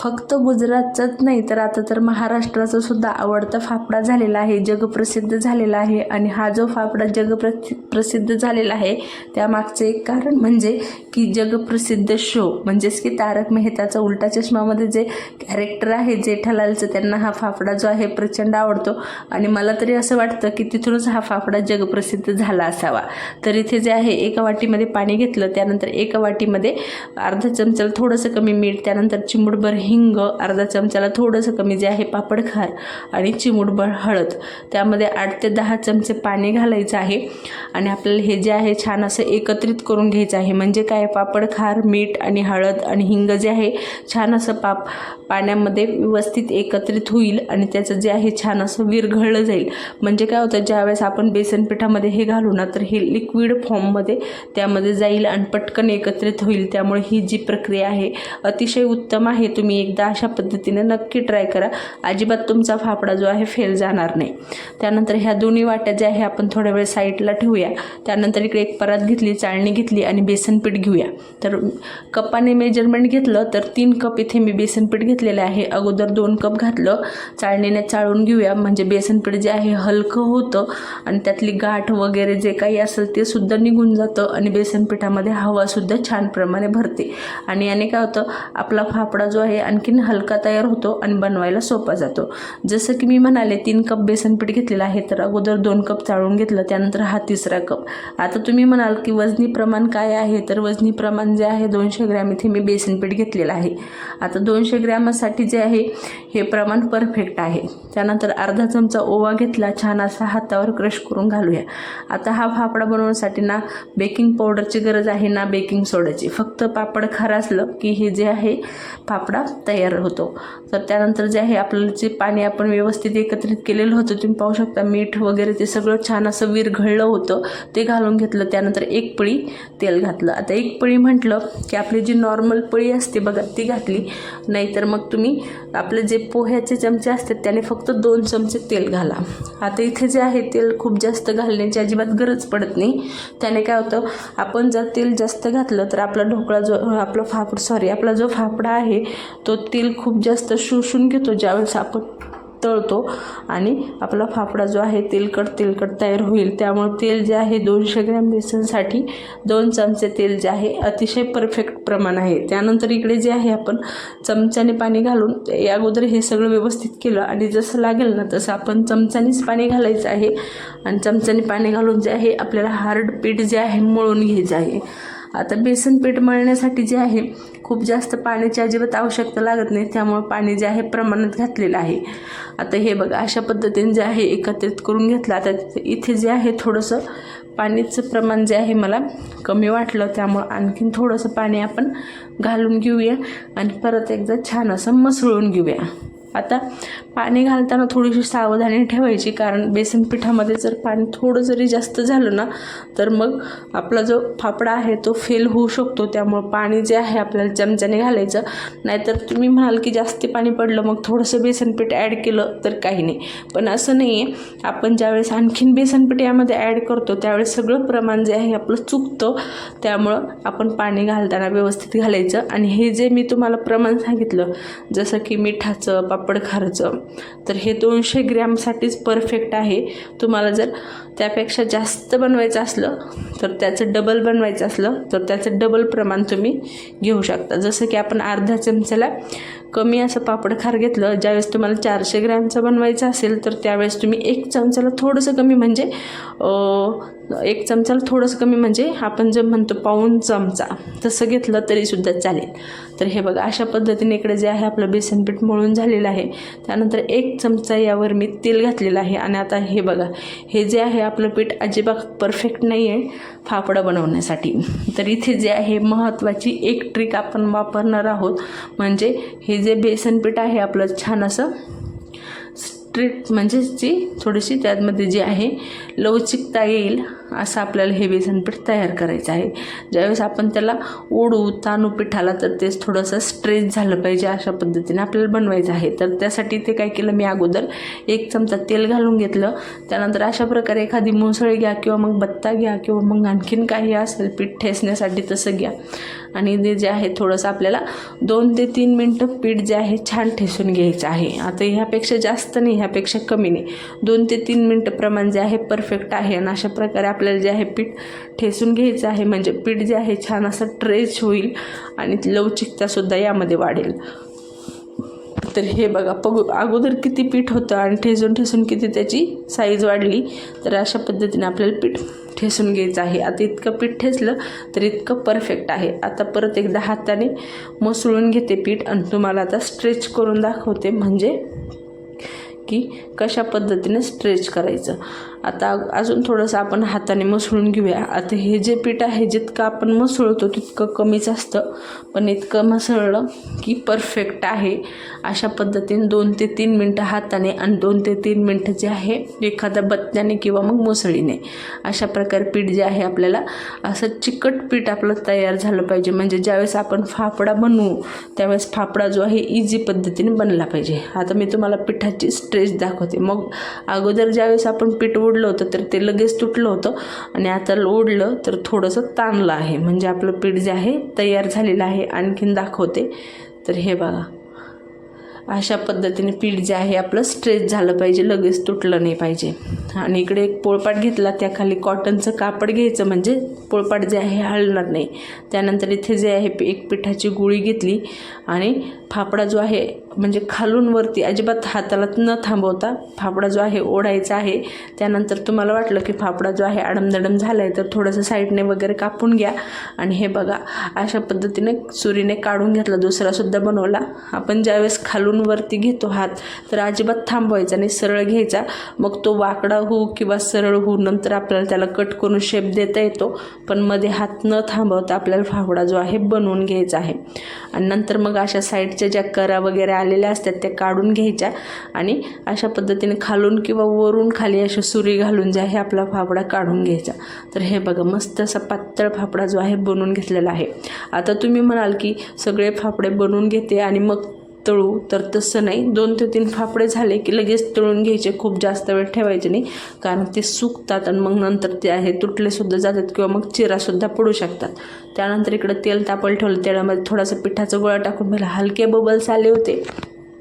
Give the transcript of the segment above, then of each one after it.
फक्त गुजरातचाच नाही तर आता तर महाराष्ट्राचा सुद्धा आवडता फाफडा झालेला आहे, जगप्रसिद्ध झालेला आहे। आणि हा जो फाफडा प्रसिद्ध झालेला आहे त्यामागचं एक कारण म्हणजे की जगप्रसिद्ध शो म्हणजेच की तारक मेहताचा उलटा चष्मामध्ये जे कॅरेक्टर आहे जेठालालचं, त्यांना हा फाफडा जो आहे प्रचंड आवडतो। आणि मला तरी असं वाटतं की तिथूनच हा फाफडा जगप्रसिद्ध झाला असावा। तर इथे जे आहे एका वाटीमध्ये पाणी घेतलं, त्यानंतर एका वाटीमध्ये अर्धा चमचा थोडंसं कमी मीठ, त्यानंतर चिमूटभर हिंग, अर्धा चमचाला थोडंसं कमी जे आहे पापड खार आणि चिमूटभर हळद, त्यामध्ये 8 ते 10 चमचे पाणी घालायचं आहे। आणि आपल्याला हे जे आहे छान असं एकत्रित करून घ्यायचं आहे। म्हणजे काय, पापड खार, मीठ आणि हळद आणि हिंग जे आहे छान असं पाण्यामध्ये व्यवस्थित एकत्रित होईल आणि त्याचं जे आहे छान असं विरघळलं जाईल। म्हणजे काय होतं, ज्यावेळेस आपण बेसन पिठामध्ये हे घालू ना तर हे लिक्विड फॉर्ममध्ये त्यामध्ये जाईल आणि पटकन एकत्रित होईल। त्यामुळे ही जी प्रक्रिया आहे अतिशय उत्तम आहे। तुम्ही एकदा अशा पद्धतीने नक्की ट्राय करा, अजिबात तुमचा फाफडा जो आहे फेल जाणार नाही। त्यानंतर ह्या दोन्ही वाट्या ज्या आहे आपण थोड्या वेळ साईडला ठेवूया। त्यानंतर इकडे एक परात घेतली, चाळणी घेतली आणि बेसन पीठ घेऊया। तर कपाने मेजरमेंट घेतलं तर 3 कप इथे मी बेसन पीठ घेतलेलं आहे। अगोदर 2 कप घातलं, चाळणीने चाळून घेऊया म्हणजे बेसन पीठ जे आहे हलकं होतं आणि त्यातली गाठ वगैरे जे काही असेल ते सुद्धा निघून जातं आणि बेसन पिठामध्ये हवा सुद्धा छान प्रमाणे भरते। आणि याने काय होतं, आपला फाफडा जो आहे आणखीन हलका तयार होतो आणि बनवायला सोपा जातो। जसं की मी म्हणाले 3 कप बेसन पीठ घेतलेलं आहे, तर अगोदर 2 कप चाळून घेतलं, त्यानंतर हा 3रा कप। आता तुम्ही म्हणाल की वजनी प्रमाण काय आहे, तर वजनी प्रमाण जे आहे 200 ग्रॅम इथे मी बेसन पीठ घेतलेलं आहे। आता 200 ग्रॅमासाठी जे आहे हे प्रमाण परफेक्ट आहे। त्यानंतर अर्धा चमचा ओवा घेतला, छान असा हातावर क्रश करून घालूया। आता हा फाफडा बनवण्यासाठी ना बेकिंग पावडरची गरज आहे ना बेकिंग सोडाची, फक्त पापड खार असलं की हे जे आहे फाफडा तयार होतो। तर त्यानंतर जे आहे आपल्याला जे पाणी आपण व्यवस्थित एकत्रित केलेलं होतं, तुम्ही पाहू शकता मीठ वगैरे ते सगळं छान असं विरघळलं होतं, ते घालून घेतलं। त्यानंतर 1 पळी तेल घातलं। आता 1 पळी म्हटलं की आपली जी नॉर्मल पळी असते बघा ती घातली, नाहीतर मग तुम्ही आपले जे पोह्याचे चमचे असतात त्याने फक्त 2 चमचे तेल घाला। आता इथे जे आहे तेल खूप जास्त घालण्याची अजिबात गरज पडत नाही। त्याने काय होतं, आपण जर तेल जास्त घातलं तर आपला ढोकळा जो आपला जो फाफडा आहे तो तेल खूप जास्त शोषून घेतो ज्यावेळेस आपण तळतो आणि आपला फाफडा जो आहे तेलकट तयार होईल। त्यामुळे तेल जे आहे 200 ग्रॅम बेसनसाठी 2 चमचे तेल जे आहे अतिशय परफेक्ट प्रमाण आहे। त्यानंतर इकडे जे आहे आपण चमच्याने पाणी घालून अगोदर हे सगळं व्यवस्थित केलं आणि जसं लागेल ना तसं आपण चमच्यानेच पाणी घालायचं आहे आणि चमच्याने पाणी घालून जे आहे आपल्याला हार्ड पीठ जे आहे मळून घ्यायचं आहे। आता बेसन पीठ मळण्यासाठी जे आहे खूप जास्त पाण्याची अजिबात आवश्यकता लागत नाही, त्यामुळे पाणी जे आहे प्रमाणात घातलेलं आहे। आता हे बघा अशा पद्धतीने जे आहे एकत्रित करून घेतलं। आता इथे जे आहे थोडंसं पाणीचं प्रमाण जे आहे मला कमी वाटलं, त्यामुळे आणखीन थोडंसं पाणी आपण घालून घेऊया आणि परत एकदा छान असं मसळून घेऊया। आता पाणी घालताना थोडीशी सावधानी ठेवायची, कारण बेसन पिठामध्ये जर पाणी थोडं जरी जास्त झालं ना तर मग आपला जो फाफडा आहे तो फेल होऊ शकतो। त्यामुळे पाणी जे आहे आपल्याला चमच्याने घालायचं, नाहीतर तुम्ही म्हणाल की जास्त पाणी पडलं मग थोडंसं बेसन पीठ ॲड केलं तर काही नाही, पण असं नाही आहे। आपण ज्यावेळेस आणखीन बेसन पीठ यामध्ये ॲड करतो त्यावेळेस सगळं प्रमाण जे आहे आपलं चुकतं। त्यामुळं आपण पाणी घालताना व्यवस्थित घालायचं। आणि हे जे मी तुम्हाला प्रमाण सांगितलं जसं की मिठाचं, पापड खारचं, तर हे 200 ग्रॅमसाठीच परफेक्ट आहे। तुम्हाला जर त्यापेक्षा जास्त बनवायचं असलं तर त्याचं डबल बनवायचं असलं तर त्याचं डबल प्रमाण तुम्ही घेऊ शकता। जसं की आपण अर्ध्या चमच्याला कमी असं पापड खार घेतलं, ज्यावेळेस तुम्हाला 400 ग्रॅमचं बनवायचं असेल तर त्यावेळेस तुम्ही 1 चमच्याला थोडंसं कमी म्हणजे 1 चमच्याला थोडंसं कमी म्हणजे आपण जे म्हणतो पाऊण चमचा तसं घेतलं तरीसुद्धा चालेल। तर हे बघा अशा पद्धतीने इकडे जे आहे आपलं बेसन पीठ मळून झालेलं आहे। त्यानंतर 1 चमचा यावर मी तेल घातलेलं आहे। आणि आता हे बघा हे जे आहे आपलं पीठ अजिबात परफेक्ट नाही आहे फाफडा बनवण्यासाठी। तर इथे जे आहे महत्त्वाची एक ट्रिक आपण वापरणार आहोत, म्हणजे हे जे बेसन पीठ आहे आपलं छान असं स्ट्रेट म्हणजे जी थोडीशी त्यामध्ये जी आहे लवचिकता येईल असं आपल्याला हे बेसन पीठ तयार करायचं आहे. ज्यावेळेस आपण त्याला ओढू ताणू पिठाला तर तेच थोडंसं स्ट्रेच झालं पाहिजे, अशा पद्धतीने आपल्याला बनवायचं आहे. तर त्यासाठी ते काय केलं मी अगोदर 1 चमचा तेल घालून घेतलं. त्यानंतर अशा प्रकारे एखादी मुसळी घ्या किंवा मग बत्ता घ्या किंवा मग आणखीन काही असेल पीठ ठेचण्यासाठी तसं घ्या. आणि ते जे आहे थोडंसं आपल्याला 2 ते 3 मिनटं पीठ जे आहे छान ठेसून घ्यायचं आहे. आता ह्यापेक्षा जास्त नाही, ह्यापेक्षा कमी नाही, 2 ते 3 मिनटं प्रमाण जे आहे परफेक्ट आहे. आणि अशा प्रकारे आपल्याला जे आहे पीठ ठेसून घ्यायचं आहे, म्हणजे पीठ जे आहे छान असं ट्रेच होईल आणि लवचिकतासुद्धा यामध्ये वाढेल. तर हे बघा अगोदर किती पीठ होतं आणि ठेसून किती त्याची साईज वाढली. तर अशा पद्धतीने आपल्याला पीठ ठेसून घ्यायचं आहे. आता इतकं पीठ ठेसलं तर इतकं परफेक्ट आहे. आता परत एकदा हाताने मसळून घेते पीठ आणि तुम्हाला आता स्ट्रेच करून दाखवते, म्हणजे की कशा पद्धतीने स्ट्रेच करायचं. आता अजून थोडंसं आपण हाताने मसळून घेऊया. आता हे जे पीठ आहे जितकं आपण मसळतो तितकं कमीच असतं, पण इतकं मसळलं की परफेक्ट आहे. अशा पद्धतीने 2 ते 3 मिनटं हाताने आणि 2 ते 3 मिनटं जे आहे एखाद्या बत्त्याने किंवा मग मुसळीने अशा प्रकारे पीठ जे आहे आपल्याला असं चिकट पीठ आपलं तयार झालं पाहिजे. म्हणजे ज्यावेळेस आपण फाफडा बनवू त्यावेळेस फाफडा जो आहे इझी पद्धतीने बनला पाहिजे. आता मी तुम्हाला पिठाची स्ट्रेच दाखवते. मग अगोदर ज्यावेळेस आपण पीठ ओढलं होतं तर ते लगेच तुटलं होतं आणि आता ओढलं तर थोडंसं ताणलं आहे, म्हणजे आपलं पीठ जे आहे तयार झालेलं आहे. आणखीन दाखवते. तर हे बघा अशा पद्धतीने पीठ जे आहे आपलं स्ट्रेच झालं पाहिजे, लगेच तुटलं नाही पाहिजे. आणि इकडे एक पोळपाट घेतला, त्याखाली कॉटनचं कापड घ्यायचं म्हणजे पोळपाट जे आहे हलणार नाही. त्यानंतर इथे जे आहे एक पिठाची गुळी घेतली आणि फाफडा जो आहे म्हणजे खालून वरती अजिबात हाताला न थांबवता फाफडा जो आहे ओढायचा आहे. त्यानंतर तुम्हाला वाटलं की फाफडा जो आहे आडमदडम झाला आहे तर थोडंसं साईडने वगैरे कापून घ्या. आणि हे बघा अशा पद्धतीने सुरीने काढून घेतला. दुसरासुद्धा बनवला. आपण ज्यावेळेस खालून वरती घेतो हात तर अजिबात थांबवायचा नाही, सरळ घ्यायचा. मग तो वाकडा होऊ किंवा सरळ होऊ नंतर आपल्याला त्याला कट करून शेप देता येतो, पण मध्ये हात न थांबवता आपल्याला फाफडा जो आहे बनवून घ्यायचा आहे. आणि नंतर मग अशा साईडच्या ज्या करा वगैरे आलेल्या असतात त्या काढून घ्यायच्या आणि अशा पद्धतीने खालून किंवा वरून खाली अशी सुरी घालून जे आहे आपला फाफडा काढून घ्यायचा. तर हे बघा मस्त असा पातळ फाफडा जो आहे बनवून घेतलेला आहे. आता तुम्ही म्हणाल की सगळे फाफडे बनवून घेते आणि मग तळू, तर तसं नाही. 2 ते 3 फाफडे झाले की लगेच तळून घ्यायचे, खूप जास्त वेळ ठेवायचे नाही, कारण ते सुकतात आणि मग नंतर ते आहे तुटलेसुद्धा जातात किंवा मग चिरासुद्धा पडू शकतात. त्यानंतर इकडं तेल तापायला ठेवलं. तेलामध्ये थोडासा पिठाचा गोळा टाकून मला हलके बबल्स आले होते.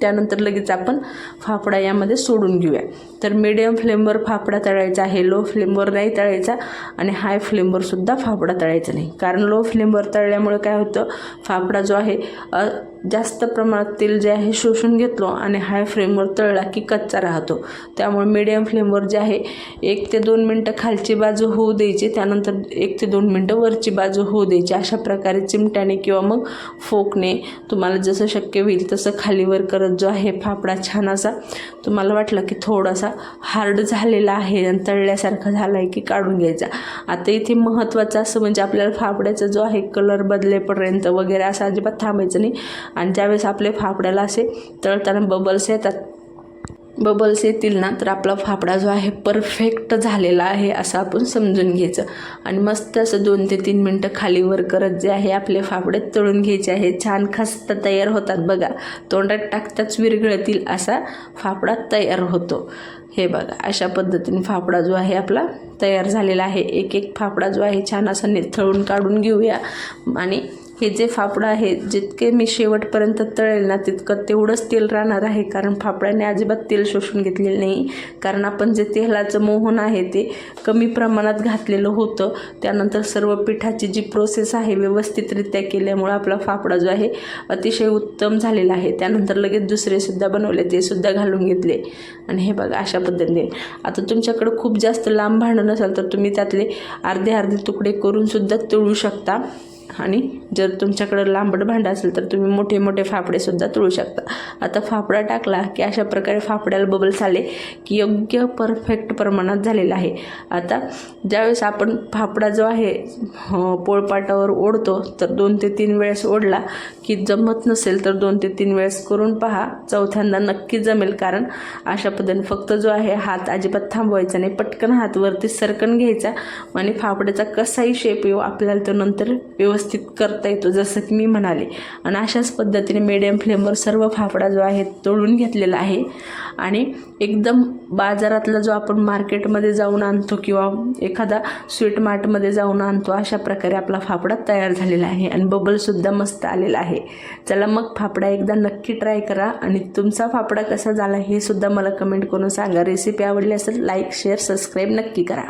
त्यानंतर लगेच आपण फाफडा यामध्ये सोडून घेऊया. तर मीडियम फ्लेमवर फाफडा तळायचा आहे, लो फ्लेमवर नाही तळायचा आणि हाय फ्लेमवर सुद्धा फाफडा तळायचा नाही. कारण लो फ्लेमवर तळल्यामुळे काय होतं, फाफडा जो आहे जास्त प्रमाणात तेल जे आहे शोषून घेतलो आणि हाय फ्लेमवर तळला की कच्चा राहतो. त्यामुळे मीडियम फ्लेमवर जे आहे 1 ते 2 मिनटं खालची बाजू होऊ द्यायची, त्यानंतर 1 ते 2 मिनटं वरची बाजू होऊ द्यायची. अशा प्रकारे चिमट्याने किंवा मग फोकने तुम्हाला जसं शक्य होईल तसं खालीवर करत जो आहे फाफडा छान असा तुम्हाला वाटलं की थोडासा हार्ड झालेला आहे आणि तळल्यासारखा झाला आहे की काढून घ्यायचा. आता इथे महत्त्वाचं असं म्हणजे आपल्याला फाफड्याचा जो आहे कलर बदलेपर्यंत वगैरे असं अजिबात थांबायचं नाही. आणि ज्यावेळेस आपले फाफड्याला असे तळताना बबल्स येतील ना तर आपला फाफडा जो आहे परफेक्ट झालेला आहे असं आपण समजून घ्यायचं. आणि मस्त असं 2 ते 3 मिनटं खालीवर करत जे आहे आपले फाफडे तळून घ्यायचे आहे. छान खस्त तयार होतात बघा, तोंडात टाकताच विरघळतील असा फाफडा तयार होतो. हे बघा अशा पद्धतीने फाफडा जो आहे आपला तयार झालेला आहे. एक फाफडा जो आहे छान असा निथळून काढून घेऊया. आणि हे जे फाफडा आहे जितके मी शेवटपर्यंत तळेल ना तितकं तेवढंच तेल राहणार आहे, कारण फाफड्याने अजिबात तेल शोषून घेतलेलं नाही. कारण आपण जे तेलाचं मोहन आहे ते कमी प्रमाणात घातलेलं होतं. त्यानंतर सर्व पिठाची जी प्रोसेस आहे व्यवस्थितरित्या केल्यामुळे आपला फाफडा जो आहे अतिशय उत्तम झालेला आहे. त्यानंतर लगेच दुसरेसुद्धा बनवले, ते सुद्धा घालून घेतले. आणि हे बघा अशा पद्धतीने. आता तुमच्याकडे खूप जास्त लांब भांडं नसेल तर तुम्ही त्यातले अर्धे तुकडे करून सुद्धा तळू शकता. आणि जर तुमच्याकडं लांबट भांडं असेल तर तुम्ही मोठे मोठे फाफडेसुद्धा तळू शकता. आता फाफडा टाकला की अशा प्रकारे फाफड्याला बबल्स आले की योग्य परफेक्ट प्रमाणात झालेला आहे. आता ज्यावेळेस आपण फाफडा जो आहे पोळपाटावर ओढतो तर 2 ते 3 वेळेस ओढला की जमत नसेल तर 2 ते 3 वेळेस करून पहा. चौथ्यांदा नक्की जमेल, कारण अशा पद्धतीने फक्त जो आहे हात अजिबात थांबवायचा नाही, पटकन हात वरती सरकन घ्यायचा आणि फाफड्याचा कसाही शेप येऊ आपल्याला तो नंतर व्यवस्थित करता येतो, जसं की मी म्हणाले. आणि अशाच पद्धतीने मीडियम फ्लेमवर सर्व फाफडा जो आहे तळून घेतलेला आहे. आणि एकदम बाजारातला जो आपण मार्केटमध्ये जाऊन आणतो किंवा एखादा स्वीट मार्टमध्ये जाऊन आणतो अशा प्रकारे आपला फाफडा तयार झालेला आहे आणि बबलसुद्धा मस्त आलेला आहे. चला मग फाफडा एकदा नक्की ट्राय करा आणि तुमचा फाफडा कसा झाला हे सुद्धा मला कमेंट करून सांगा. रेसिपी आवडली असेल लाईक शेअर सबस्क्राईब नक्की करा.